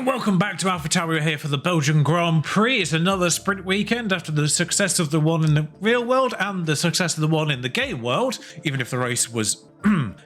Welcome back to AlphaTauri here for the Belgian Grand Prix. It's another sprint weekend after the success of the one in the real world and the success of the one in the game world, even if the race was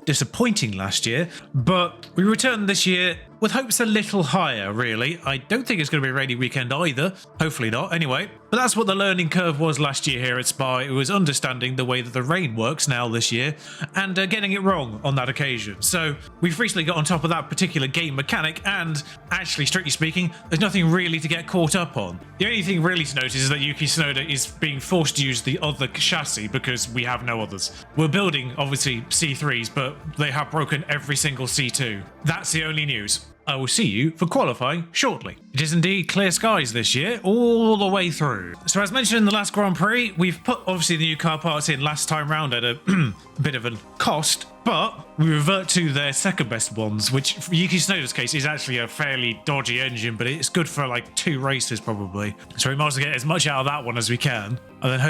disappointing last year. But we return this year with hopes a little higher, really. I don't think it's going to be a rainy weekend either. Hopefully not, anyway. But that's what the learning curve was last year here at Spa. It was understanding the way that the rain works now this year and getting it wrong on that occasion. So we've recently got on top of that particular game mechanic, and actually, strictly speaking, there's nothing really to get caught up on. The only thing really to notice is that Yuki Tsunoda is being forced to use the other chassis because we have no others. We're building, obviously, C3s, but they have broken every single C2. That's the only news. I will see you for qualifying shortly. It is indeed clear skies this year, all the way through. So as mentioned in the last Grand Prix, we've put obviously the new car parts in last time round at a bit of a cost, but we revert to their second best ones, which for Yuki Tsunoda's case is actually a fairly dodgy engine, but it's good for like 2 races probably. So we might as well get as much out of that one as we can, and then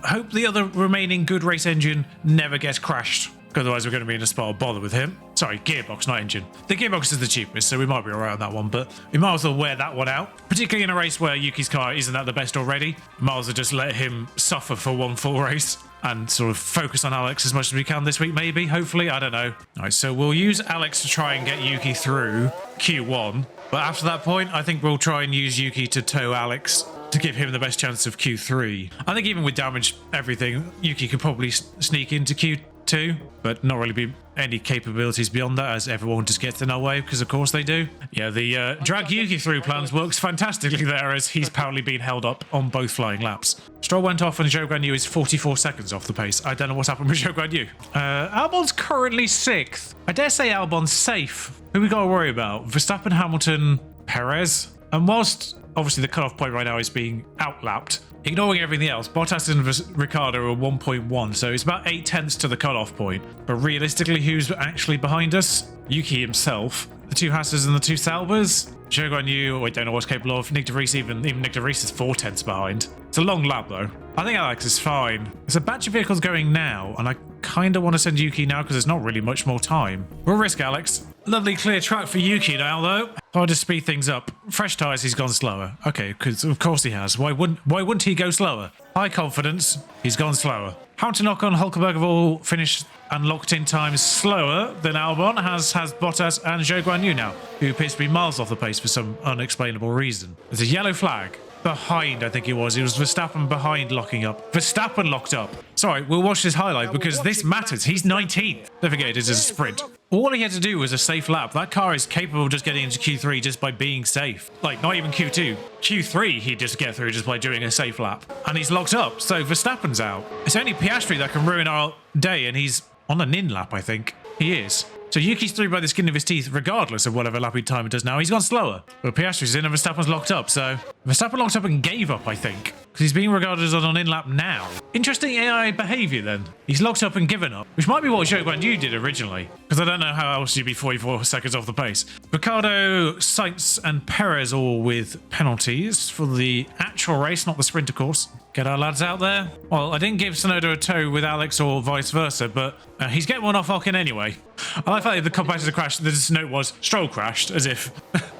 hope the other remaining good race engine never gets crashed. Otherwise, we're going to be in a spot of bother with him. Sorry, gearbox, not engine. The gearbox is the cheapest, so we might be alright on that one, but we might as well wear that one out. Particularly in a race where Yuki's car isn't at the best already. We might as well just let him suffer for one full race and sort of focus on Alex as much as we can this week, maybe, hopefully, I don't know. Alright, so we'll use Alex to try and get Yuki through Q1. But after that point, I think we'll try and use Yuki to tow Alex to give him the best chance of Q3. I think even with damage everything, Yuki could probably sneak into Q2, but not really be any capabilities beyond that, as everyone just gets in our way, because of course they do. Yeah, the drag Yuki through plans works fantastically there, as he's apparently been held up on both flying laps. Stroll went off and Zhou Guanyu is 44 seconds off the pace. I don't know what's happened with Zhou Guanyu. Albon's currently 6th. I dare say Albon's safe. Who we got to worry about? Verstappen, Hamilton, Perez. And whilst obviously the cutoff point right now is being outlapped, ignoring everything else, Bottas and Ricciardo are 1.1, so it's about 8 tenths to the cutoff point. But realistically, who's actually behind us? Yuki himself, the 2 Hasses and the 2 Saubers. Zhou Guanyu, I don't know what's capable of. Nick de Vries, even Nick de Vries is 4 tenths behind. It's a long lap though. I think Alex is fine. There's a batch of vehicles going now, and I kind of want to send Yuki now because there's not really much more time. We'll risk Alex. Lovely clear track for Yuki now though. I'll just speed things up. Fresh tyres, he's gone slower. Okay, because of course he has. Why wouldn't he go slower? High confidence, he's gone slower. Hamilton, Ocon, Hulkenberg have all finished and locked in times slower than Albon has Bottas and Zhou Guanyu now, who appears to be miles off the pace for some unexplainable reason. There's a yellow flag. Behind, I think it was. It was Verstappen behind locking up. Verstappen locked up. Sorry, we'll watch this highlight because this matters. He's 19th. Don't forget, it is a sprint. All he had to do was a safe lap. That car is capable of just getting into Q3 just by being safe. Like, not even Q2. Q3, he'd just get through just by doing a safe lap. And he's locked up, so Verstappen's out. It's only Piastri that can ruin our day, and he's on an in lap, I think. He is. So Yuki's through by the skin of his teeth, regardless of whatever lapping time it does now. He's gone slower. But Piastri's in and Verstappen's locked up, so Verstappen locked up and gave up, I think. Because he's being regarded as on an in-lap now. Interesting AI behaviour then. He's locked up and given up, which might be what Zhou Guanyu did originally. Because I don't know how else you'd be 44 seconds off the pace. Ricciardo, Sainz and Perez all with penalties for the actual race, not the sprint, of course. Get our lads out there. Well, I didn't give Tsunoda a tow with Alex or vice versa, but he's getting one off Ocon anyway. I like that the competitor crashed. The note was Stroll crashed, as if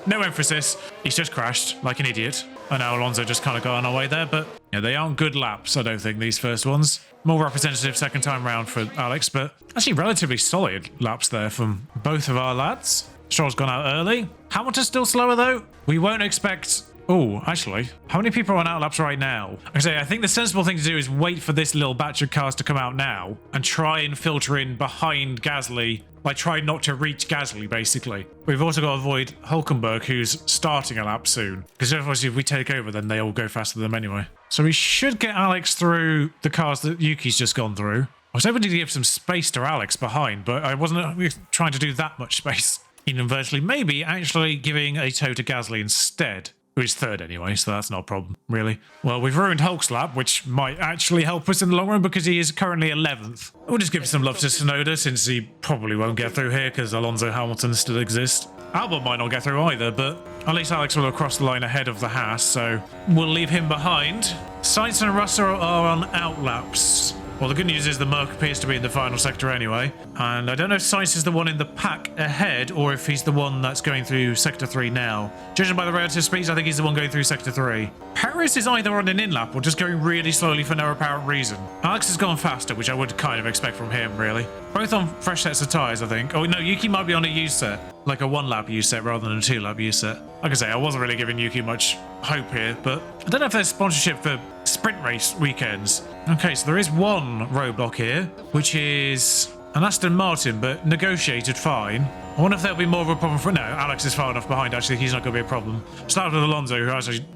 no emphasis. He's just crashed like an idiot. I know Alonso just kind of got on our way there, but yeah, they aren't good laps, I don't think, these first ones. More representative second time round for Alex, but actually relatively solid laps there from both of our lads. Stroll's gone out early. Hamilton's still slower though. We won't expect... Oh, actually, how many people are on outlaps right now? I think the sensible thing to do is wait for this little batch of cars to come out now and try and filter in behind Gasly by trying not to reach Gasly, basically. We've also got to avoid Hulkenberg, who's starting a lap soon, because obviously if we take over, then they all go faster than them anyway. So we should get Alex through the cars that Yuki's just gone through. I was hoping to give some space to Alex behind, but I wasn't trying to do that much space. Even virtually, maybe actually giving a tow to Gasly instead. Who's 3rd anyway, so that's not a problem, really. Well, we've ruined Hulk's lap, which might actually help us in the long run because he is currently 11th. We'll just give some love to Tsunoda since he probably won't get through here because Alonso Hamilton still exists. Albon might not get through either, but at least Alex will have crossed the line ahead of the Haas, so we'll leave him behind. Sainz and Russell are on outlaps. Well, the good news is the Merc appears to be in the final sector anyway. And I don't know if Science is the one in the pack ahead or if he's the one that's going through Sector 3 now. Judging by the relative speeds, I think he's the one going through Sector 3. Paris is either on an in-lap or just going really slowly for no apparent reason. Alex has gone faster, which I would kind of expect from him, really. Both on fresh sets of tyres, I think. Oh, no, Yuki might be on a used set. Like a 1-lap used set rather than a 2-lap used set. Like I say, I wasn't really giving Yuki much hope here, but I don't know if there's sponsorship for sprint race weekends. Okay, so there is one roadblock here, which is an Aston Martin, but negotiated fine. I wonder if there'll be more of a problem for... No, Alex is far enough behind, actually. He's not going to be a problem. Start with Alonso,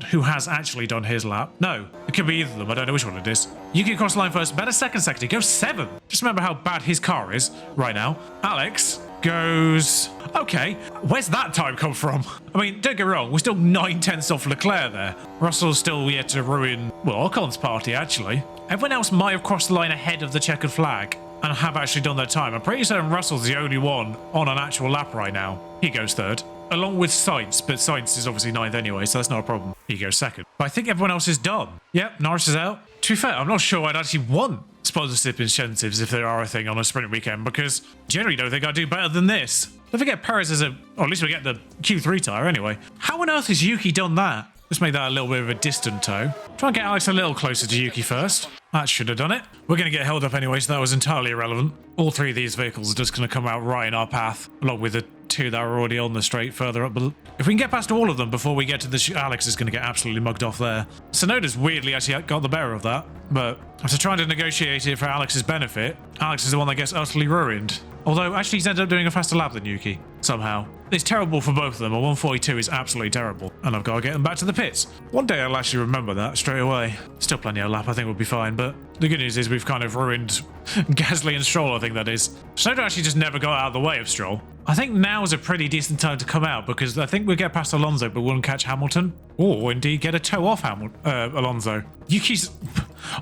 who has actually done his lap. No, it could be either of them. I don't know which one it is. Yuki across the line first. Better second sector. Go 7th. Just remember how bad his car is right now. Alex goes... Okay, where's that time come from? I mean, don't get me wrong, we're still 9/10 off Leclerc there. Russell's still yet to ruin, well, Ocon's party, actually. Everyone else might have crossed the line ahead of the checkered flag and have actually done their time. I'm pretty certain Russell's the only one on an actual lap right now. He goes 3rd, along with Sainz, but Sainz is obviously 9th anyway, so that's not a problem. He goes 2nd. But I think everyone else is done. Yep, Norris is out. To be fair, I'm not sure I'd actually want sponsorship incentives if there are a thing on a sprint weekend, because generally don't think I'd do better than this. Don't forget Perez is or at least we get the Q3 tyre anyway. How on earth has Yuki done that? Let's make that a little bit of a distant tow. Try and get Alex a little closer to Yuki first. That should have done it. We're going to get held up anyway, so that was entirely irrelevant. All 3 of these vehicles are just going to come out right in our path, along with the 2 that are already on the straight further up. If we can get past all of them before we get to the... Alex is going to get absolutely mugged off there. Sonoda's weirdly actually got the better of that, but after trying to negotiate it for Alex's benefit, Alex is the one that gets utterly ruined. Although, actually, he's ended up doing a faster lap than Yuki, somehow. It's terrible for both of them. A 142 is absolutely terrible, and I've got to get them back to the pits. One day I'll actually remember that straight away. Still plenty of lap, I think we'll be fine, but the good news is we've kind of ruined Gasly and Stroll, I think that is. Sonoda actually just never got out of the way of Stroll. I think now is a pretty decent time to come out, because I think we'll get past Alonso, but we'll catch Hamilton. Or, indeed, get a toe off Alonso. Yuki's...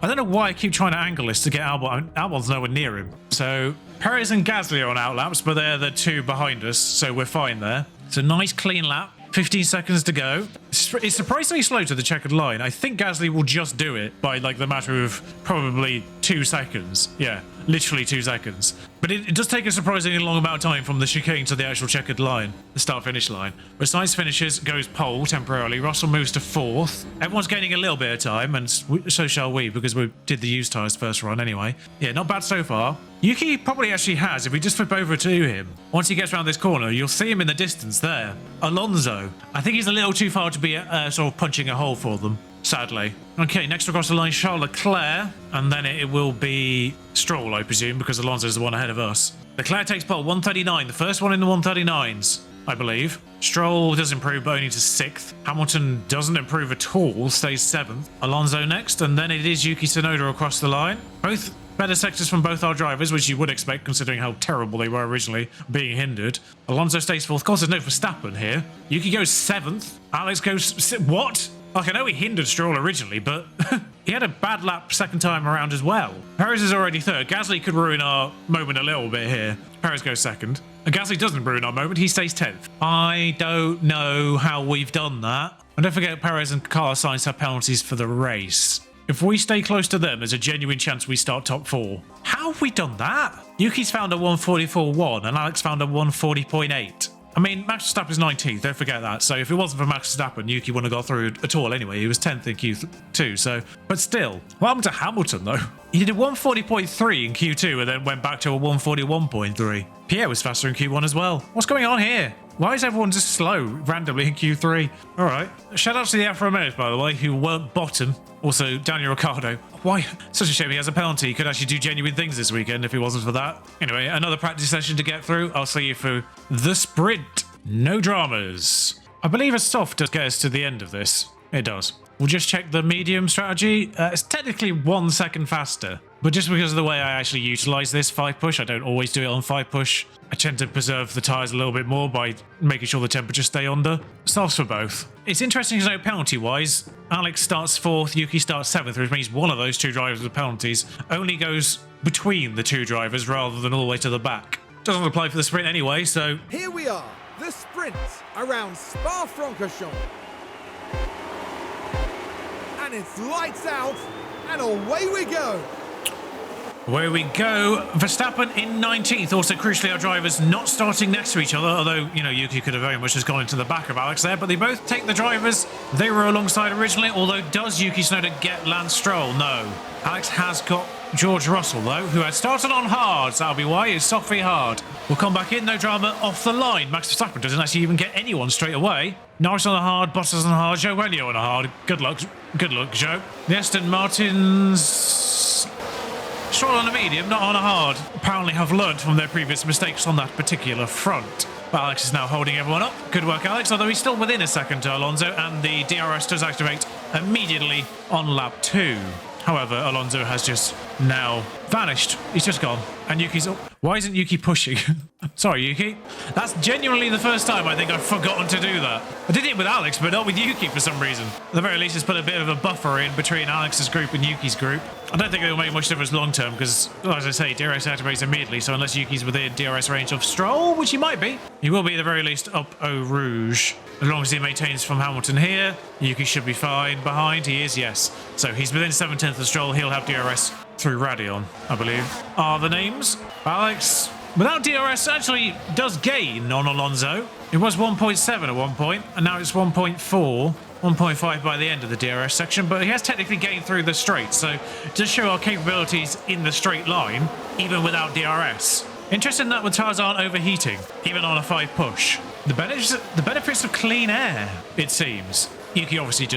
I don't know why I keep trying to angle this to get Albon. Albon's nowhere near him. So, Perez and Gasly are on outlaps, but they're the 2 behind us, so we're fine there. It's a nice, clean lap. 15 seconds to go. It's surprisingly slow to the checkered line. I think Gasly will just do it by, like, the matter of probably 2 seconds. Yeah, literally 2 seconds. But it does take a surprisingly long amount of time from the chicane to the actual checkered line, the start-finish line. But Sainz finishes, goes pole temporarily. Russell moves to 4th. Everyone's gaining a little bit of time, and so shall we, because we did the used tyres first run anyway. Yeah, not bad so far. Yuki probably actually has, if we just flip over to him. Once he gets around this corner, you'll see him in the distance there. Alonso. I think he's a little too far to be sort of punching a hole for them, sadly. Okay, next across the line, Charles Leclerc, and then it will be Stroll, I presume, because Alonso's the one ahead of us. Leclerc takes pole, 139, the first one in the 139s, I believe. Stroll does improve, but only to 6th. Hamilton doesn't improve at all, stays 7th. Alonso next, and then it is Yuki Tsunoda across the line. Both better sectors from both our drivers, which you would expect considering how terrible they were originally, being hindered. Alonso stays 4th. Of course, there's no Verstappen here. Yuki goes 7th. Alex goes... What? Like, I know he hindered Stroll originally, but he had a bad lap second time around as well. Perez is already 3rd. Gasly could ruin our moment a little bit here. Perez goes 2nd. And Gasly doesn't ruin our moment. He stays 10th. I don't know how we've done that. And don't forget, Perez and Carlos Sainz have penalties for the race. If we stay close to them, there's a genuine chance we start top 4. How have we done that? Yuki's found a 144.1 and Alex found a 140.8. I mean, Max Verstappen is 19th, don't forget that. So if it wasn't for Max Verstappen, Yuki wouldn't have got through at all anyway. He was 10th in Q2, so... But still, what happened to Hamilton, though? He did a 140.3 in Q2 and then went back to a 141.3. Pierre was faster in Q1 as well. What's going on here? Why is everyone just slow randomly in Q3? All right. Shout out to the Alfa Romeos, by the way, who weren't bottom. Also, Daniel Ricciardo. Why? Such a shame he has a penalty. He could actually do genuine things this weekend if it wasn't for that. Anyway, another practice session to get through. I'll see you for the sprint. No dramas. I believe a soft does get us to the end of this. It does. We'll just check the medium strategy. It's technically 1 second faster. But just because of the way I actually utilize this 5 push, I don't always do it on 5 push. I tend to preserve the tyres a little bit more by making sure the temperatures stay under. Softs for both. It's interesting to note penalty-wise, Alex starts 4th, Yuki starts 7th, which means one of those 2 drivers with penalties only goes between the 2 drivers rather than all the way to the back. Doesn't apply for the sprint anyway, so... Here we are, the sprint around Spa-Francorchamps. And it's lights out, and away we go. Away we go. Verstappen in 19th. Also, crucially, our drivers not starting next to each other, although, you know, Yuki could have very much just gone into the back of Alex there, but they both take the drivers they were alongside originally, although does Yuki Tsunoda get Lance Stroll? No. Alex has got George Russell, though, who had started on hards. That'll be why. It's softly hard. We'll come back in. No drama off the line. Max Verstappen doesn't actually even get anyone straight away. Norris on a hard, Bottas on a hard, Joe Welio on a hard. Good luck. Good luck, Joe. The Aston Martins... Stroll on a medium, not on a hard. Apparently have learnt from their previous mistakes on that particular front. But Alex is now holding everyone up. Good work, Alex, although he's still within a second to Alonso, and the DRS does activate immediately on lap 2. However, Alonso has just now vanished. He's just gone. And Yuki's... Why isn't Yuki pushing? Sorry, Yuki. That's genuinely the first time I think I've forgotten to do that. I did it with Alex, but not with Yuki for some reason. At the very least, it's put a bit of a buffer in between Alex's group and Yuki's group. I don't think it'll make much difference long term because, as I say, DRS activates immediately, so unless Yuki's within DRS range of Stroll, which he might be, he will be at the very least up Eau Rouge. As long as he maintains from Hamilton here, Yuki should be fine. Behind, he is, yes. So he's within 7/10 of Stroll. He'll have DRS through Radion, I believe, are the names. Alex, without DRS, actually does gain on Alonso. It was 1.7 at one point, and now it's 1.4. 1.5 by the end of the DRS section, but he has technically gained through the straight, so to show our capabilities in the straight line, even without DRS. Interesting that the tyres aren't overheating, even on a 5 push. The benefits of clean air, it seems. Yuki obviously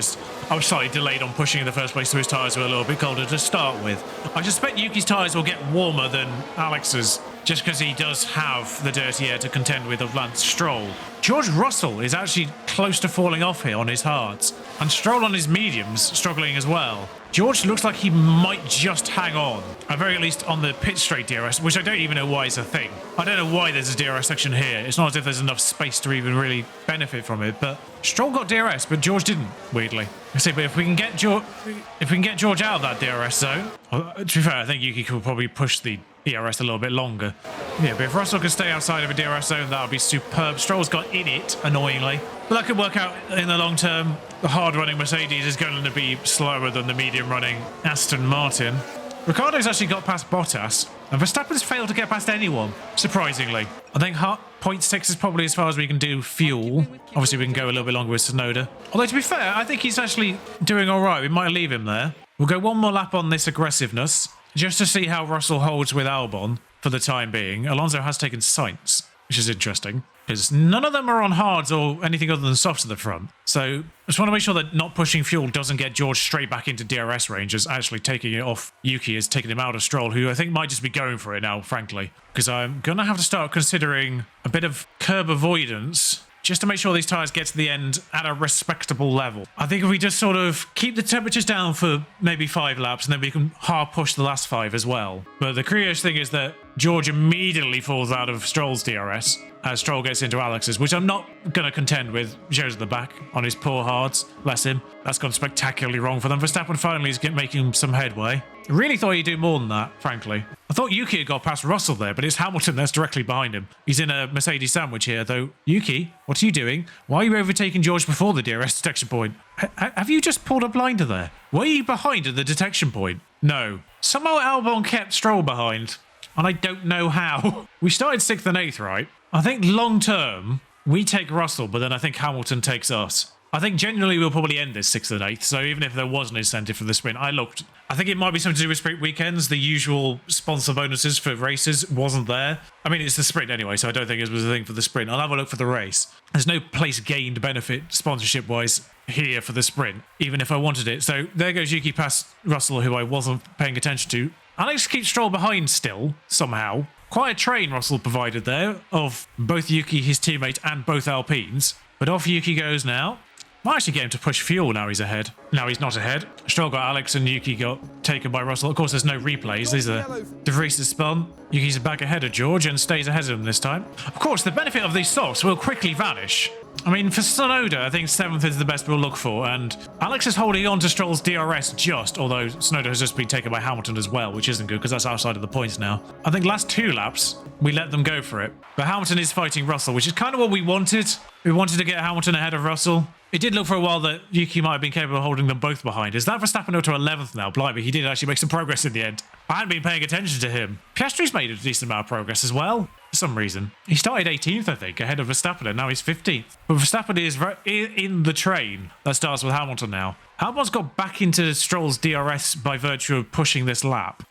I was slightly delayed on pushing in the first place, so his tyres were a little bit colder to start with. I suspect Yuki's tyres will get warmer than Alex's, just because he does have the dirty air to contend with of Lance Stroll. George Russell is actually close to falling off here on his hards, and Stroll on his mediums struggling as well. George looks like he might just hang on, at very least on the pit straight DRS, which I don't even know why is a thing. I don't know why there's a DRS section here. It's not as if there's enough space to even really benefit from it, but Stroll got DRS, but George didn't, weirdly. I say, but if we can get George out of that DRS zone, well, to be fair, I think Yuki could probably push the DRS a little bit longer. Yeah, but if Russell can stay outside of a DRS zone, that would be superb. Stroll's got in it, annoyingly. But that could work out in the long term. The hard-running Mercedes is going to be slower than the medium-running Aston Martin. Ricciardo's actually got past Bottas, and Verstappen's failed to get past anyone, surprisingly. I think 0.6 is probably as far as we can do fuel. Obviously, we can go a little bit longer with Tsunoda. Although, to be fair, I think he's actually doing all right. We might leave him there. We'll go one more lap on this aggressiveness, just to see how Russell holds with Albon for the time being. Alonso has taken Sainz, which is interesting, because none of them are on hards or anything other than softs at the front. So I just want to make sure that not pushing fuel doesn't get George straight back into DRS range, as actually taking it off Yuki is taking him out of Stroll, who I think might just be going for it now, frankly, because I'm going to have to start considering a bit of curb avoidance just to make sure these tyres get to the end at a respectable level. I think if we just sort of keep the temperatures down for maybe 5 laps, and then we can hard push the last 5 as well. But the curious thing is that George immediately falls out of Stroll's DRS as Stroll gets into Alex's, which I'm not going to contend with. Joe's at the back on his poor hards. Bless him. That's gone spectacularly wrong for them. Verstappen finally is making some headway. I really thought he'd do more than that, frankly. I thought Yuki had got past Russell there, but it's Hamilton that's directly behind him. He's in a Mercedes sandwich here, though. Yuki, what are you doing? Why are you overtaking George before the DRS detection point? Have you just pulled a blinder there? Were you behind at the detection point? No. Somehow Albon kept Stroll behind, and I don't know how. We started 6th and 8th, right? I think long term, we take Russell, but then I think Hamilton takes us. I think generally we'll probably end this 6th and 8th, so even if there was an incentive for the sprint, I think it might be something to do with sprint weekends. The usual sponsor bonuses for races wasn't there. I mean, it's the sprint anyway, so I don't think it was a thing for the sprint. I'll have a look for the race. There's no place gained benefit sponsorship-wise here for the sprint, even if I wanted it. So there goes Yuki past Russell, who I wasn't paying attention to. Alex keeps Stroll behind still, somehow. Quite a train Russell provided there of both Yuki, his teammate, and both Alpines. But off Yuki goes now. Might actually get him to push fuel now he's ahead. Now he's not ahead. Stroll got Alex and Yuki got taken by Russell. Of course, there's no replays. These are De Vries has spun. Yuki's back ahead of George and stays ahead of him this time. Of course, the benefit of these softs will quickly vanish. I mean, for Tsunoda, I think 7th is the best we'll look for, and Alex is holding on to Stroll's DRS just, although Tsunoda has just been taken by Hamilton as well, which isn't good because that's outside of the points now. I think last 2 laps, we let them go for it. But Hamilton is fighting Russell, which is kind of what we wanted. We wanted to get Hamilton ahead of Russell. It did look for a while that Yuki might have been capable of holding them both behind. Is that Verstappen up to 11th now? Blimey, he did actually make some progress in the end. I hadn't been paying attention to him. Piastri's made a decent amount of progress as well, for some reason. He started 18th, I think, ahead of Verstappen, and now he's 15th. But Verstappen is in the train that starts with Hamilton now. Hamilton's got back into Stroll's DRS by virtue of pushing this lap.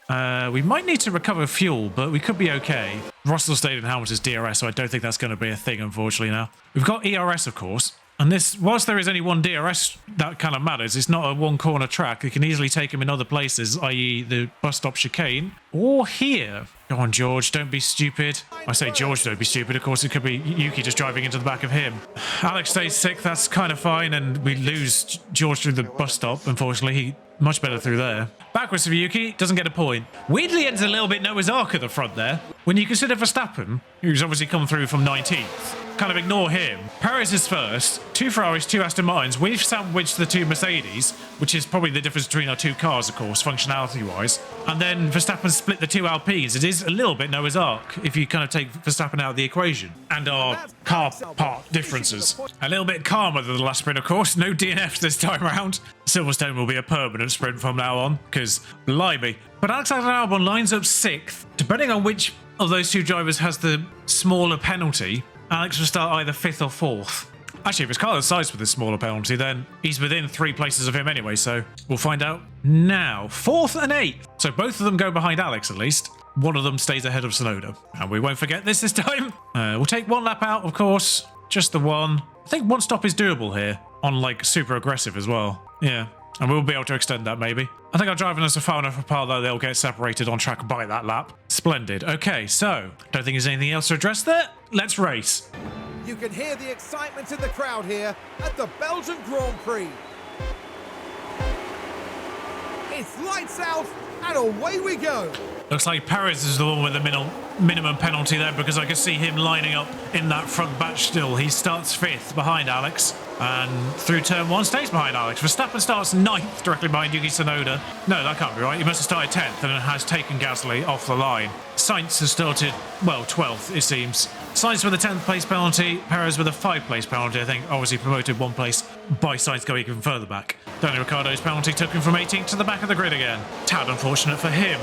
We might need to recover fuel, but we could be okay. Russell stayed in Hamilton's DRS, so I don't think that's going to be a thing, unfortunately, now. We've got ERS, of course. And this, whilst there is only one DRS that kind of matters, it's not a one-corner track. You can easily take him in other places, i.e. the bus stop chicane, or here. Go on, George, don't be stupid. I say George, don't be stupid. Of course, it could be Yuki just driving into the back of him. Alex stays sick, that's kind of fine, and we lose George through the bus stop, unfortunately. He much better through there. Backwards for Yuki, doesn't get a point. Weirdly ends a little bit Noah's Ark at the front there. When you consider Verstappen, who's obviously come through from 19th, kind of ignore him. Perez is first, 2 Ferraris, 2 Aston Martins. We've sandwiched the 2 Mercedes, which is probably the difference between our 2 cars, of course, functionality-wise. And then Verstappen split the 2 Alpines. It is a little bit Noah's Ark if you kind of take Verstappen out of the equation. And our car part differences. A little bit calmer than the last sprint, of course. No DNFs this time around. Silverstone will be a permanent sprint from now on, because blimey. But Alexander Albon lines up 6th. Depending on which of those 2 drivers has the smaller penalty, Alex will start either 5th or 4th. Actually, if his car decides with the smaller penalty, then he's within 3 places of him anyway, so we'll find out now. 4th and 8th. So both of them go behind Alex, at least. One of them stays ahead of Tsunoda. And we won't forget this time. We'll take 1 lap out, of course. Just the 1. I think 1 stop is doable here. On, like, super aggressive as well. Yeah. And we'll be able to extend that, maybe. I think our driving us are far enough apart that they'll get separated on track by that lap. Splendid. Okay, so, don't think there's anything else to address there. Let's race. You can hear the excitement in the crowd here at the Belgian Grand Prix. It's lights out and away we go. Looks like Perez is the one with the minimum penalty there, because I can see him lining up in that front batch still. He starts 5th behind Alex, and through turn 1 stays behind Alex. Verstappen starts 9th directly behind Yuki Tsunoda. No, that can't be right. He must have started 10th and has taken Gasly off the line. Sainz has started, well, 12th, it seems. Sainz with a 10th place penalty, Perez with a 5th place penalty, I think. Obviously promoted 1 place by Sainz going even further back. Daniel Ricciardo's penalty took him from 18th to the back of the grid again. Tad unfortunate for him.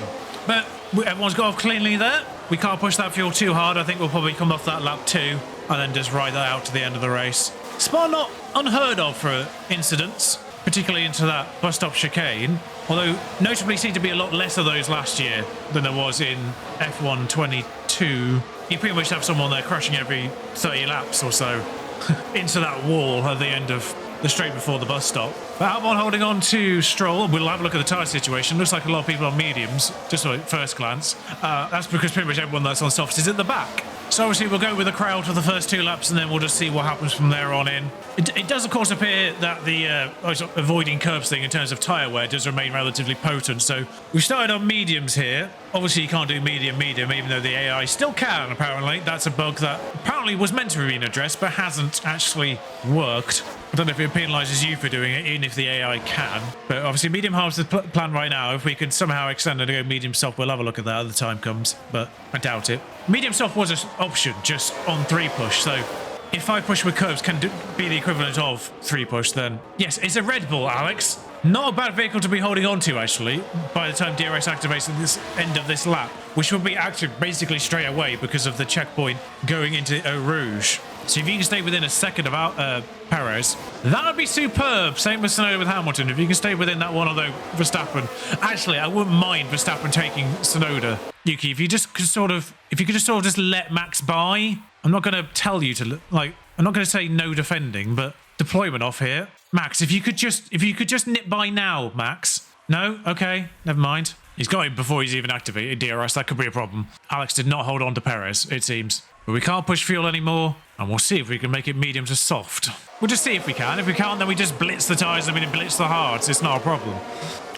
But everyone's got off cleanly there. We can't push that fuel too hard. I think we'll probably come off that lap 2 and then just ride that out to the end of the race. Spa not unheard of for incidents, particularly into that bus stop chicane. Although notably seemed to be a lot less of those last year than there was in F1 22. You pretty much have someone there crashing every 30 laps or so into that wall at the end of the straight before the bus stop. But Albon holding on to Stroll. We'll have a look at the tyre situation. Looks like a lot of people on mediums, just at first glance. That's because pretty much everyone that's on softs is at the back. So obviously we'll go with the crowd for the first 2 laps, and then we'll just see what happens from there on in. It does, of course, appear that the avoiding curbs thing in terms of tyre wear does remain relatively potent. So we've started on mediums here. Obviously you can't do medium, even though the AI still can, apparently. That's a bug that apparently was meant to have been addressed, but hasn't actually worked. I don't know if it penalises you for doing it, even if the AI can. But obviously medium hard's the plan right now. If we can somehow extend it to go medium soft, we'll have a look at that as the time comes. But I doubt it. Medium soft was an option just on 3 push. So if 5 push with curbs can be the equivalent of 3 push, then yes, it's a Red Bull, Alex. Not a bad vehicle to be holding on to, actually, by the time DRS activates at this end of this lap, which will be active basically straight away because of the checkpoint going into Eau Rouge. So if you can stay within a second of Perez, that would be superb. Same with Tsunoda with Hamilton. If you can stay within that one, although Verstappen, actually, I wouldn't mind Verstappen taking Tsunoda. Yuki, if you could just just let Max by. I'm not going to tell you to, like, I'm not going to say no defending, but deployment off here. Max, if you could just nip by now, Max. No? Okay, never mind. He's got him before he's even activated DRS. That could be a problem. Alex did not hold on to Perez, it seems. But we can't push fuel anymore, and we'll see if we can make it medium to soft. We'll just see if we can. If we can't, then we just blitz the tyres and blitz the hards. It's not a problem.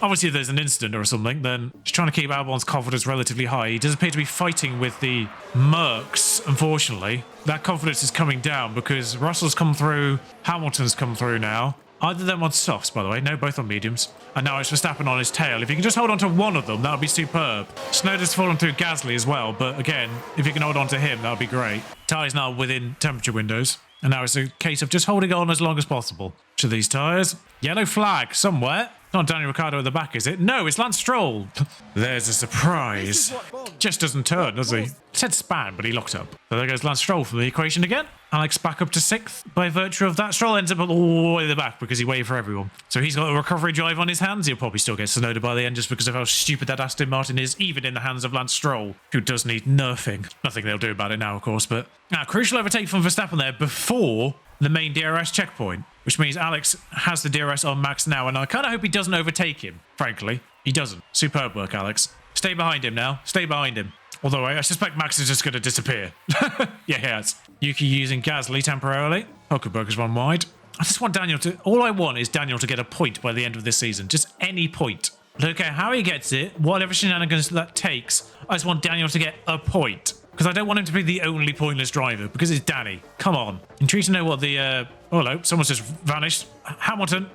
Obviously, if there's an incident or something, then just trying to keep Albon's confidence relatively high. He does appear to be fighting with the Mercs, unfortunately. That confidence is coming down because Russell's come through, Hamilton's come through now. Either of them on softs, by the way. No, both on mediums. And now it's Verstappen on his tail. If you can just hold on to one of them, that would be superb. Tsunoda's fallen through Gasly as well, but again, if you can hold on to him, that would be great. Tyre's now within temperature windows, and now it's a case of just holding on as long as possible. to these tyres. Yellow flag somewhere. Not Daniel Ricciardo at the back, is it? No, it's Lance Stroll. There's a surprise. Just doesn't turn, does he? Said span, but he locked up. So there goes Lance Stroll for the equation again. Alex back up to 6th by virtue of that. Stroll ends up all the way at the back because he waited for everyone. So he's got a recovery drive on his hands. He'll probably still get Tsunoda by the end just because of how stupid that Aston Martin is, even in the hands of Lance Stroll, who does need nerfing. Nothing they'll do about it now, of course, but crucial overtake from Verstappen there before the main DRS checkpoint, which means Alex has the DRS on Max now, and I kind of hope he doesn't overtake him, frankly. He doesn't. Superb work, Alex. Stay behind him now. Stay behind him. Although I suspect Max is just going to disappear. Yeah, he has. Yuki using Gasly temporarily. Hulkenberg is one wide. I just want Daniel to... All I want is Daniel to get a point by the end of this season. Just any point. I don't care how he gets it, whatever shenanigans that takes. I just want Daniel to get a point. Because I don't want him to be the only pointless driver, because it's Danny. Come on. Intrigued to know what the... oh, hello. Someone's just vanished. Hamilton.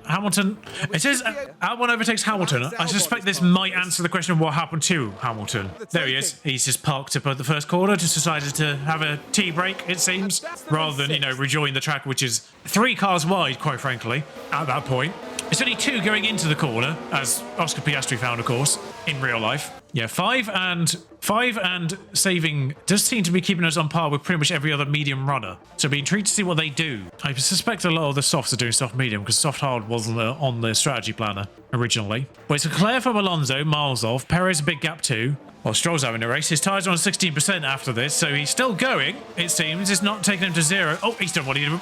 It says Albon overtakes Hamilton. I suspect this might answer the question of what happened to Hamilton. There he is. He's just parked up at the first corner, just decided to have a tea break, it seems, rather than, you know, rejoin the track, which is 3 cars wide, quite frankly, at that point. It's only 2 going into the corner, as Oscar Piastri found, of course, in real life. Yeah, 5 and saving does seem to be keeping us on par with pretty much every other medium runner. So be intrigued to see what they do. I suspect a lot of the softs are doing soft medium because soft hard wasn't on the strategy planner originally. But it's Leclerc from Alonso, miles off. Perez a big gap too. Well, Stroll's having a race. His tyres are on 16% after this, so he's still going, it seems. It's not taking him to 0. Oh, he's done what he did.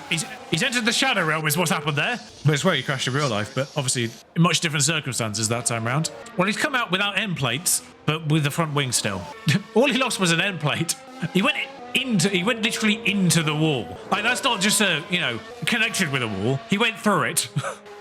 He's entered the shadow realm is what's happened there. But it's where he crashed in real life, but obviously in much different circumstances that time round. Well, he's come out without end plates, but with the front wing still. All he lost was an end plate. He went literally into the wall. Like, that's not just connected with a wall. He went through it.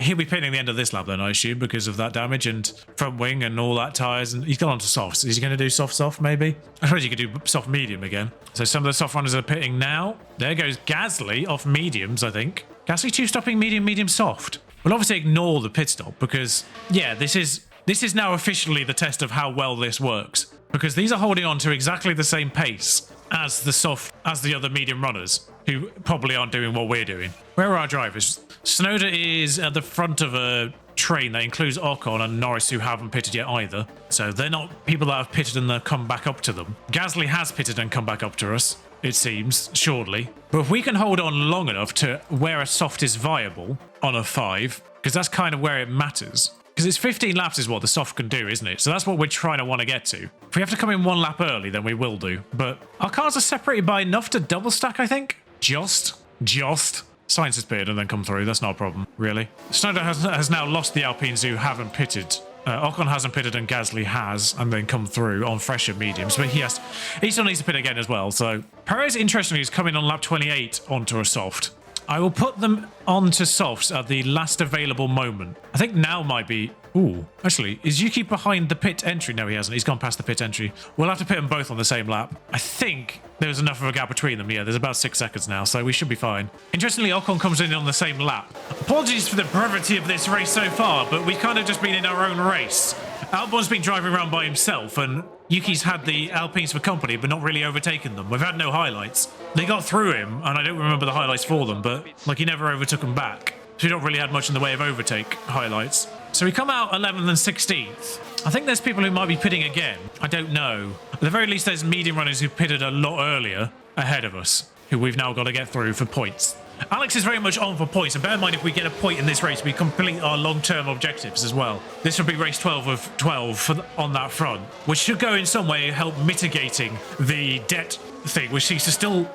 He'll be pitting the end of this lap then, I assume, because of that damage and front wing and all that tyres. And he's gone on to softs. Is he going to do soft maybe? I suppose you could do soft medium again. So some of the soft runners are pitting now. There goes Gasly off mediums, I think. Gasly 2-stopping medium, soft. We'll obviously ignore the pit stop because, yeah, this is now officially the test of how well this works. Because these are holding on to exactly the same pace as the other medium runners, who probably aren't doing what we're doing. Where are our drivers? Tsunoda is at the front of a train that includes Ocon and Norris, who haven't pitted yet either. So they're not people that have pitted and they've come back up to them. Gasly has pitted and come back up to us, it seems, shortly. But if we can hold on long enough to where a soft is viable on a 5, because that's kind of where it matters. Because it's 15 laps is what the soft can do, isn't it? So that's what we're trying to want to get to. If we have to come in 1 lap early, then we will do. But our cars are separated by enough to double stack, I think. Just. Sainz has pitted and then come through. That's not a problem, really. Tsunoda has now lost the Alpines who haven't pitted. Ocon hasn't pitted and Gasly has, and then come through on fresher mediums. But he still needs to pit again as well. So Perez, interestingly, is coming on lap 28 onto a soft. I will put them onto softs at the last available moment. I think now might be... Ooh, actually, is Yuki behind the pit entry? No, he hasn't. He's gone past the pit entry. We'll have to pit them both on the same lap. I think there's enough of a gap between them. Yeah, there's about 6 seconds now, so we should be fine. Interestingly, Ocon comes in on the same lap. Apologies for the brevity of this race so far, but we've kind of just been in our own race. Albon's been driving around by himself, and Yuki's had the Alpines for company, but not really overtaken them. We've had no highlights. They got through him, and I don't remember the highlights for them, but like he never overtook them back. So we don't really had much in the way of overtake highlights. So we come out 11th and 16th. I think there's people who might be pitting again. I don't know. At the very least, there's medium runners who pitted a lot earlier ahead of us, who we've now got to get through for points. Alex is very much on for points, and bear in mind, if we get a point in this race, we complete our long-term objectives as well. This would be race 12 of 12 on that front, which should go in some way help mitigating the debt thing, which seems to still...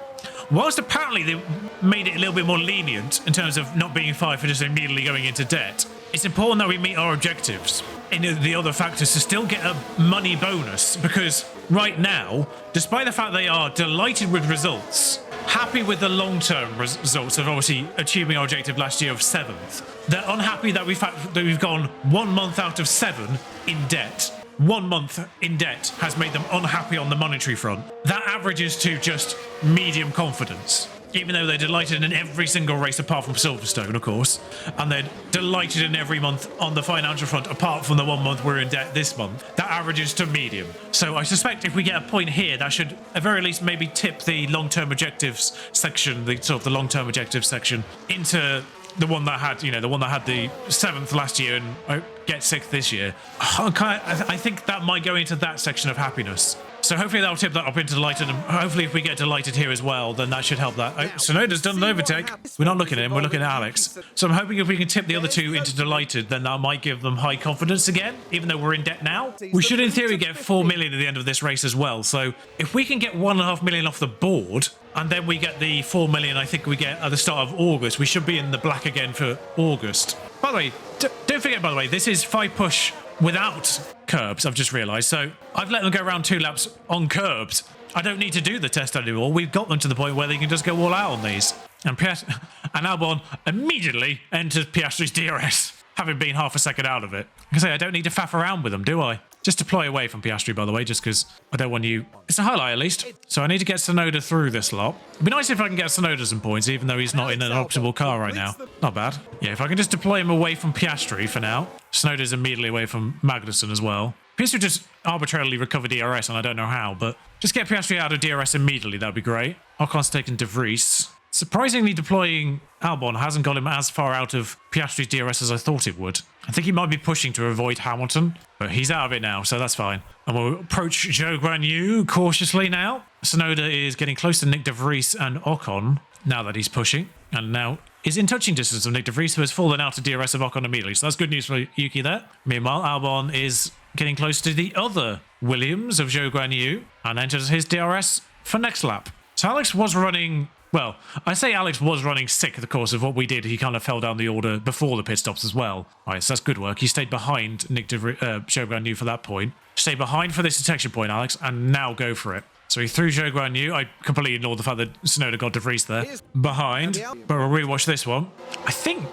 Whilst apparently they made it a little bit more lenient in terms of not being fined for just immediately going into debt, it's important that we meet our objectives in the other factors to still get a money bonus, because right now, despite the fact they are delighted with results, happy with the long-term results of obviously achieving our objective last year of 7th, they're unhappy that we've gone 1 month out of 7 in debt. 1 month in debt has made them unhappy on the monetary front. That averages to just medium confidence. Even though they're delighted in every single race apart from Silverstone, of course. And they're delighted in every month on the financial front apart from the 1 month we're in debt this month. That averages to medium. So I suspect if we get a point here, that should at very least maybe tip the long-term objectives section, the long-term objectives section, into the one that had, the one that had the 7th last year and get 6th this year. I think that might go into that section of happiness. So hopefully that'll tip that up into delighted, and hopefully if we get delighted here as well, then that should help that. Oh, Sonoda's done an overtake. We're not looking at him, we're looking at Alex. So I'm hoping if we can tip the other two into delighted, then that might give them high confidence again, even though we're in debt now. We should in theory get 4 million at the end of this race as well. So if we can get 1.5 million off the board, and then we get the 4 million I think we get at the start of August, we should be in the black again for August. By the way, don't forget, by the way, this is 5 push without curbs, I've just realised. So I've let them go around 2 laps on curbs. I don't need to do the test anymore. We've got them to the point where they can just go all out on these. And Albon immediately enters Piastri's DRS, having been half a second out of it. I can say I don't need to faff around with them, do I? Just deploy away from Piastri, by the way, just because I don't want you... It's a highlight, at least. So I need to get Sonoda through this lot. It'd be nice if I can get Sonoda some points, even though he's not in an optimal car right now. Not bad. Yeah, if I can just deploy him away from Piastri for now. Sonoda's immediately away from Magnussen as well. Piastri just arbitrarily recovered DRS, and I don't know how, but just get Piastri out of DRS immediately. That'd be great. Ocon's taken De Vries. Surprisingly, deploying Albon hasn't got him as far out of Piastri's DRS as I thought it would. I think he might be pushing to avoid Hamilton, but he's out of it now, so that's fine. And we'll approach Zhou Guanyu cautiously now. Sonoda is getting close to Nick De Vries and Ocon now that he's pushing, and now is in touching distance of Nick De Vries, who has fallen out of DRS of Ocon immediately. So that's good news for Yuki there. Meanwhile, Albon is getting close to the other Williams of Zhou Guanyu and enters his DRS for next lap. So Alex was running... Well, I say Alex was running sick in the course of what we did. He kind of fell down the order before the pit stops as well. All right, so that's good work. He stayed behind Nick Zhou Guanyu for that point. Stay behind for this detection point, Alex, and now go for it. So he threw Zhou Guanyu. I completely ignored the fact that Sonoda got De Vries there. Behind, but we'll rewatch this one. I think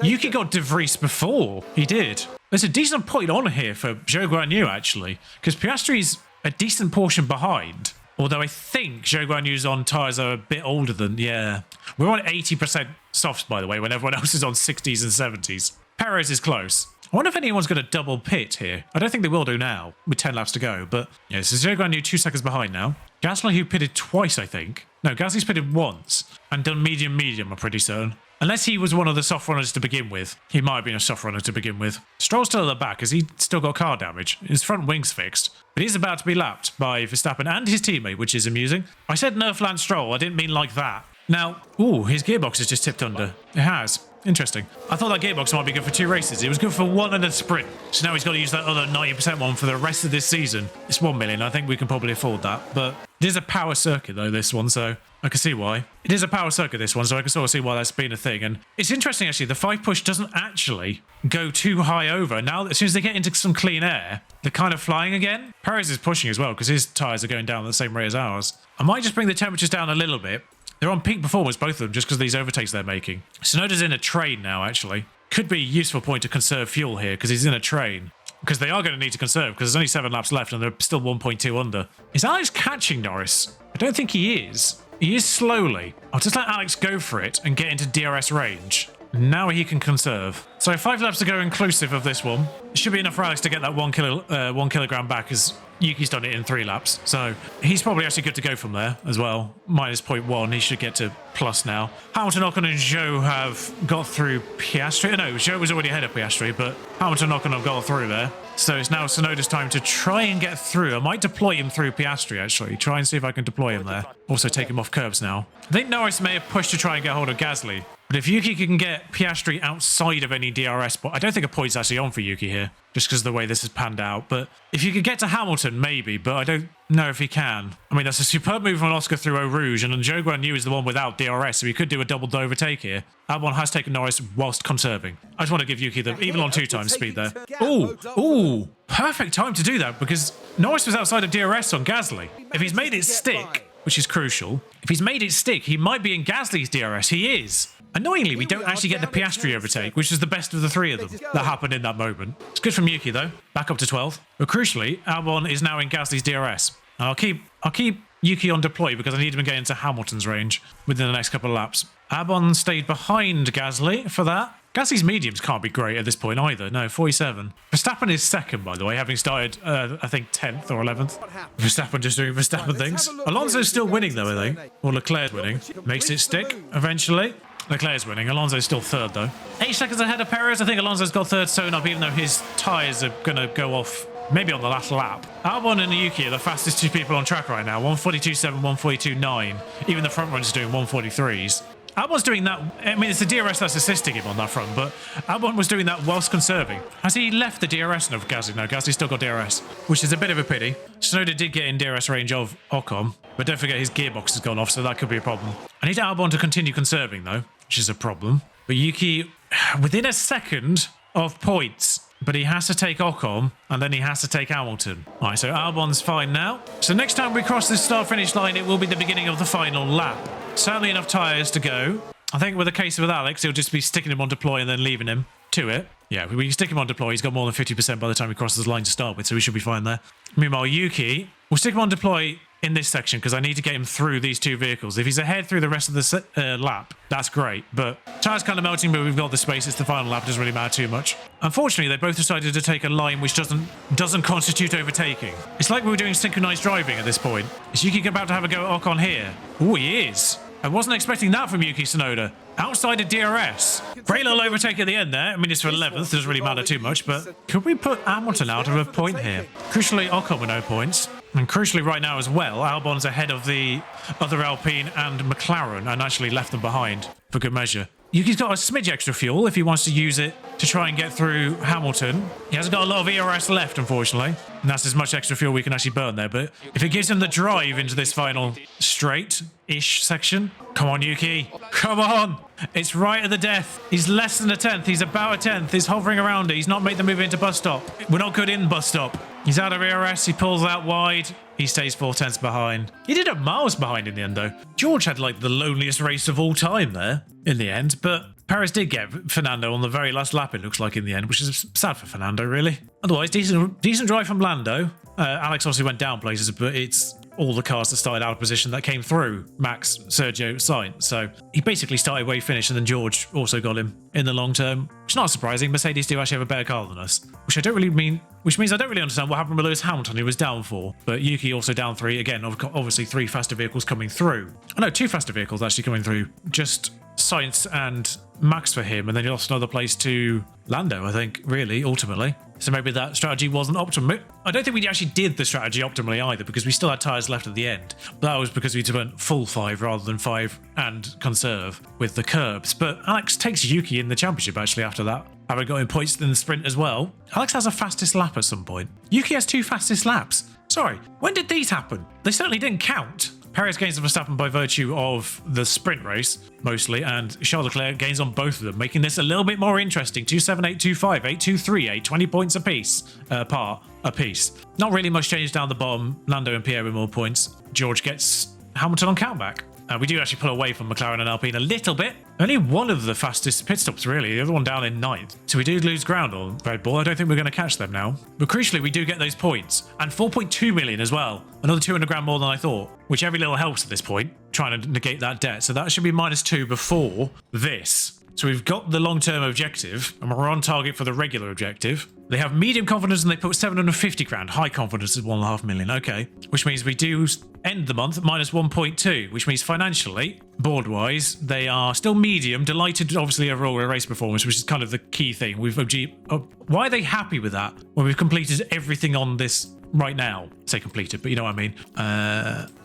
Yuki got De Vries before. He did. There's a decent point on here for Zhou Guanyu, actually, because Piastri's a decent portion behind. Although I think Zhou Guanyu's on tyres are a bit older than... Yeah. We're on 80% softs, by the way, when everyone else is on 60s and 70s. Perez is close. I wonder if anyone's going to double pit here. I don't think they will do now, with 10 laps to go. But, yeah, so Zhou Guanyu 2 seconds behind now. Gasly, who pitted twice, I think. No, Gasly's pitted once. And done medium, I'm pretty certain. Unless he was one of the soft runners to begin with. He might have been a soft runner to begin with. Stroll's still at the back. Has he still got car damage? His front wing's fixed. But he's about to be lapped by Verstappen and his teammate, which is amusing. I said nerf Lance Stroll. I didn't mean like that. Now, ooh, his gearbox has just tipped under. It has. Interesting. I thought that gearbox might be good for 2 races. It was good for 1 in a sprint. So now he's got to use that other 90% one for the rest of this season. It's 1 million. I think we can probably afford that. But it is a power circuit, though, this one, so I can see why. It is a power circuit, this one, so I can sort of see why that's been a thing. And it's interesting, actually. The 5 push doesn't actually go too high over. Now, as soon as they get into some clean air, they're kind of flying again. Perez is pushing as well, because his tyres are going down at the same rate as ours. I might just bring the temperatures down a little bit. They're on peak performance, both of them, just because of these overtakes they're making. Sonoda's in a train now, actually. Could be a useful point to conserve fuel here, because he's in a train. Because they are going to need to conserve, because there's only 7 laps left, and they're still 1.2 under. Is Alex catching Norris? I don't think he is. He is slowly. I'll just let Alex go for it and get into DRS range. Now he can conserve. So 5 laps to go inclusive of this one. It should be enough for Alex to get that 1 kilogram back, as Yuki's done it in 3 laps. So he's probably actually good to go from there as well. Minus 0.1. He should get to plus now. Hamilton, Ocon and Zhou have got through Piastri. No, Zhou was already ahead of Piastri, but Hamilton, Ocon have got through there. So it's now Sonoda's time to try and get through. I might deploy him through Piastri, actually. Try and see if I can deploy him there. Also take him off curbs now. I think Norris may have pushed to try and get hold of Gasly. But if Yuki can get Piastri outside of any DRS, but I don't think a point's actually on for Yuki here, just because of the way this has panned out. But if you could get to Hamilton, maybe, but I don't know if he can. I mean, that's a superb move from Oscar through Eau Rouge, and Zhou Guanyu is the one without DRS, so he could do a double overtake here. Albon has taken Norris whilst conserving. I just want to give Yuki the, even on 2 times speed there. Ooh, perfect time to do that, because Norris was outside of DRS on Gasly. If he's made it stick, which is crucial, if he's made it stick, he might be in Gasly's DRS. He is. Annoyingly, we don't actually get the Piastri overtake, which is the best of the 3 of them that happened in that moment. It's good from Yuki, though. Back up to 12. But crucially, Albon is now in Gasly's DRS. And I'll keep Yuki on deploy because I need him to get into Hamilton's range within the next couple of laps. Albon stayed behind Gasly for that. Gasly's mediums can't be great at this point either. No, 47. Verstappen is second, by the way, having started, I think, 10th or 11th. Verstappen just doing Verstappen things. Alonso's still winning, though, I think. Or Leclerc's winning. Makes it stick, eventually. Leclerc's winning. Alonso's still third, though. 8 seconds ahead of Perez. I think Alonso's got third sewn up, even though his tyres are going to go off maybe on the last lap. Albon and Yuki are the fastest two people on track right now. 142.7, 142.9. Even the front run's doing 143s. Albon's doing that. I mean, it's the DRS that's assisting him on that front, but Albon was doing that whilst conserving. Has he left the DRS? No, Gasly. No, Gasly's still got DRS, which is a bit of a pity. Tsunoda did get in DRS range of Ocon, but don't forget his gearbox has gone off, so that could be a problem. I need Albon to continue conserving, though, which is a problem. But Yuki, within a second of points, but he has to take Ocon, and then he has to take Hamilton. All right, so Albon's fine now. So next time we cross the start-finish line, it will be the beginning of the final lap. Certainly enough tyres to go. I think with the case with Alex, he'll just be sticking him on deploy and then leaving him to it. Yeah, we can stick him on deploy. He's got more than 50% by the time he crosses the line to start with, so we should be fine there. Meanwhile, Yuki, we'll stick him on deploy in this section because I need to get him through these two vehicles. If he's ahead through the rest of the lap, that's great. But tyres kind of melting, but we've got the space. It's the final lap. It doesn't really matter too much. Unfortunately, they both decided to take a line which doesn't constitute overtaking. It's like we were doing synchronized driving at this point. Is Yuki about to have a go at Ocon here? Oh, he is. I wasn't expecting that from Yuki Tsunoda. Outside of DRS. Great little overtake at the end there. I mean, it's for 11th. Doesn't really matter too much, but could we put Hamilton out of a point here? Crucially, Ocon with no points. And crucially right now as well, Albon's ahead of the other Alpine and McLaren and actually left them behind for good measure. Yuki's got a smidge extra fuel if he wants to use it to try and get through Hamilton. He hasn't got a lot of ERS left, unfortunately. And that's as much extra fuel we can actually burn there. But if it gives him the drive into this final straight-ish section, come on, Yuki. Come on. It's right at the death. He's less than a 10th. He's about a 10th. He's hovering around it. He's not made the move into bus stop. We're not good in bus stop. He's out of ERS. He pulls out wide. He stays 4 tenths behind. He did 1 miles behind in the end, though. George had like the loneliest race of all time there in the end, but Perez did get Fernando on the very last lap, it looks like, in the end, which is sad for Fernando, really. Otherwise, decent drive from Lando. Alex obviously went down places, but it's all the cars that started out of position that came through Max, Sergio, Sainz. So he basically started where he finished, and then George also got him in the long term. Which is not surprising. Mercedes do actually have a better car than us, which means I don't really understand what happened with Lewis Hamilton, who was down 4, but Yuki also down 3. Again, obviously 3 faster vehicles coming through. Oh no, 2 faster vehicles actually coming through. Just Sainz and Max for him, and then he lost another place to Lando, I think, really, ultimately. So maybe that strategy wasn't optimal. I don't think we actually did the strategy optimally either, because we still had tyres left at the end. But that was because we went full 5 rather than 5 and conserve with the curbs. But Alex takes Yuki in the championship actually after that. Having got in points in the sprint as well. Alex has a fastest lap at some point. Yuki has 2 fastest laps. Sorry, when did these happen? They certainly didn't count. Perez gains on Verstappen by virtue of the sprint race, mostly, and Charles Leclerc gains on both of them, making this a little bit more interesting. 2-7, 8-2-5, 8-2-3, 20 points apiece, apiece. Not really much change down the bottom. Lando and Pierre with more points. George gets Hamilton on countback. We do actually pull away from McLaren and Alpine a little bit. Only one of the fastest pit stops, really. The other one down in 9th. So we do lose ground on Red Bull. I don't think we're going to catch them now. But crucially, we do get those points. And 4.2 million as well. Another 200 grand more than I thought. Which every little helps at this point. Trying to negate that debt. So that should be -2 before this. So we've got the long-term objective, and we're on target for the regular objective. They have medium confidence and they put 750 grand. High confidence is 1.5 million. Okay. Which means we do end the month at -1.2, which means financially, board-wise, they are still medium. Delighted, obviously, overall race performance, which is kind of the key thing. Why are they happy with that when we've completed everything on this right now? Say completed, but you know what I mean.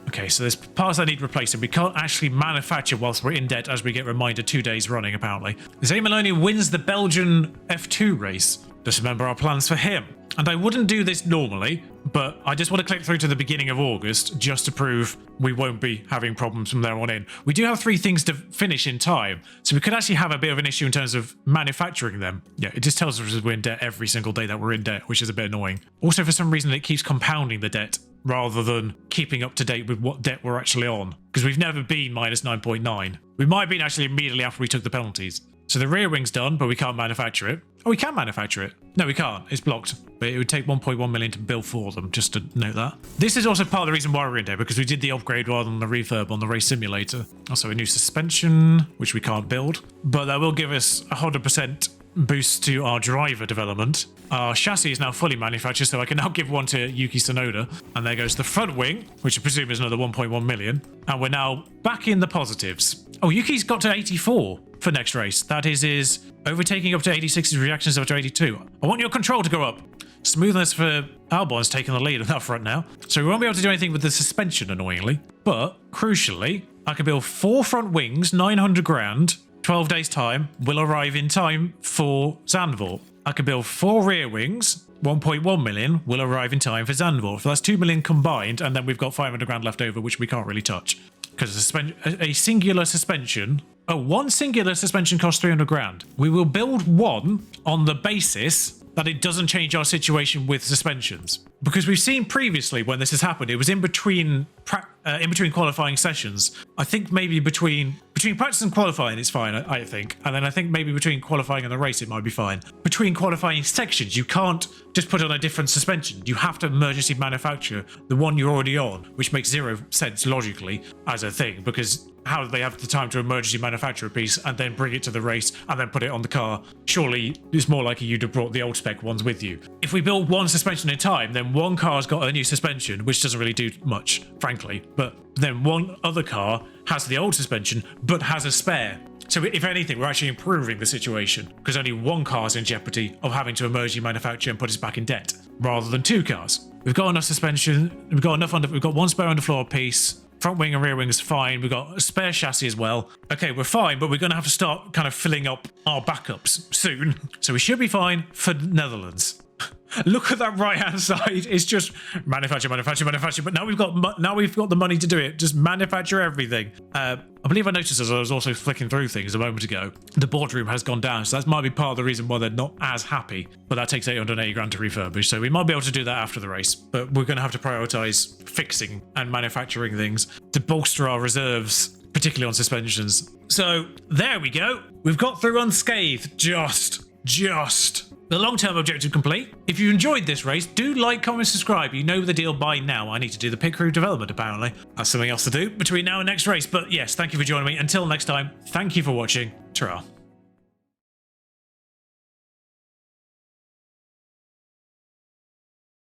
Okay, so there's parts that need replacing. We can't actually manufacture whilst we're in debt, as we get reminded 2 days running, apparently. Zé Maloney wins the Belgian F2 race. Just remember our plans for him. And I wouldn't do this normally, but I just want to click through to the beginning of August just to prove we won't be having problems from there on in. We do have 3 things to finish in time, so we could actually have a bit of an issue in terms of manufacturing them. Yeah, it just tells us we're in debt every single day that we're in debt, which is a bit annoying. Also, for some reason, it keeps compounding the debt rather than keeping up to date with what debt we're actually on, because we've never been -9.9. We might have been actually immediately after we took the penalties. So the rear wing's done, but we can't manufacture it. Oh, we can manufacture it. No, we can't. It's blocked. But it would take 1.1 million to build for them, just to note that. This is also part of the reason why we're in there, because we did the upgrade rather than the refurb on the race simulator. Also a new suspension, which we can't build. But that will give us 100% boost to our driver development. Our chassis is now fully manufactured, so I can now give one to Yuki Tsunoda. And there goes the front wing, which I presume is another 1.1 million. And we're now back in the positives. Oh, Yuki's got to 84. for next race. That is overtaking up to 86, reactions up to 82. I want your control to go up. Smoothness for Albon's taking the lead on that front now. So we won't be able to do anything with the suspension, annoyingly. But, crucially, I can build 4 front wings, 900 grand, 12 days time, will arrive in time for Zandvoort. I can build 4 rear wings, 1.1 million, will arrive in time for Zandvoort. So that's 2 million combined, and then we've got 500 grand left over, which we can't really touch. Because a singular suspension... Oh, one singular suspension costs 300 grand. We will build one on the basis that it doesn't change our situation with suspensions. Because we've seen previously when this has happened, it was in between qualifying sessions. I think maybe between practice and qualifying it's fine, I think. And then I think maybe between qualifying and the race it might be fine. Between qualifying sections, you can't just put on a different suspension. You have to emergency manufacture the one you're already on, which makes zero sense logically as a thing, because how do they have the time to emergency manufacture a piece and then bring it to the race and then put it on the car? Surely it's more likely you'd have brought the old spec ones with you. If we build one suspension in time, then one car's got a new suspension, which doesn't really do much, frankly. But then one other car has the old suspension, but has a spare. So if anything, we're actually improving the situation, because only one car's in jeopardy of having to emergency manufacture and put us back in debt, rather than 2 cars. We've got enough suspension, we've got one spare underfloor piece. Front wing and rear wing is fine. We've got a spare chassis as well. Okay, we're fine, but we're going to have to start kind of filling up our backups soon. So we should be fine for Netherlands. Look at that right-hand side. It's just manufacture. But now we've got the money to do it. Just manufacture everything. I believe I noticed as I was also flicking through things a moment ago, the boardroom has gone down. So that might be part of the reason why they're not as happy. But that takes 880 grand to refurbish. So we might be able to do that after the race. But we're going to have to prioritize fixing and manufacturing things to bolster our reserves, particularly on suspensions. So there we go. We've got through unscathed. Just. The long-term objective complete. If you enjoyed this race, do like, comment, subscribe. You know the deal by now. I need to do the pit crew development, apparently. That's something else to do between now and next race. But yes, thank you for joining me. Until next time, thank you for watching. Ta-ra.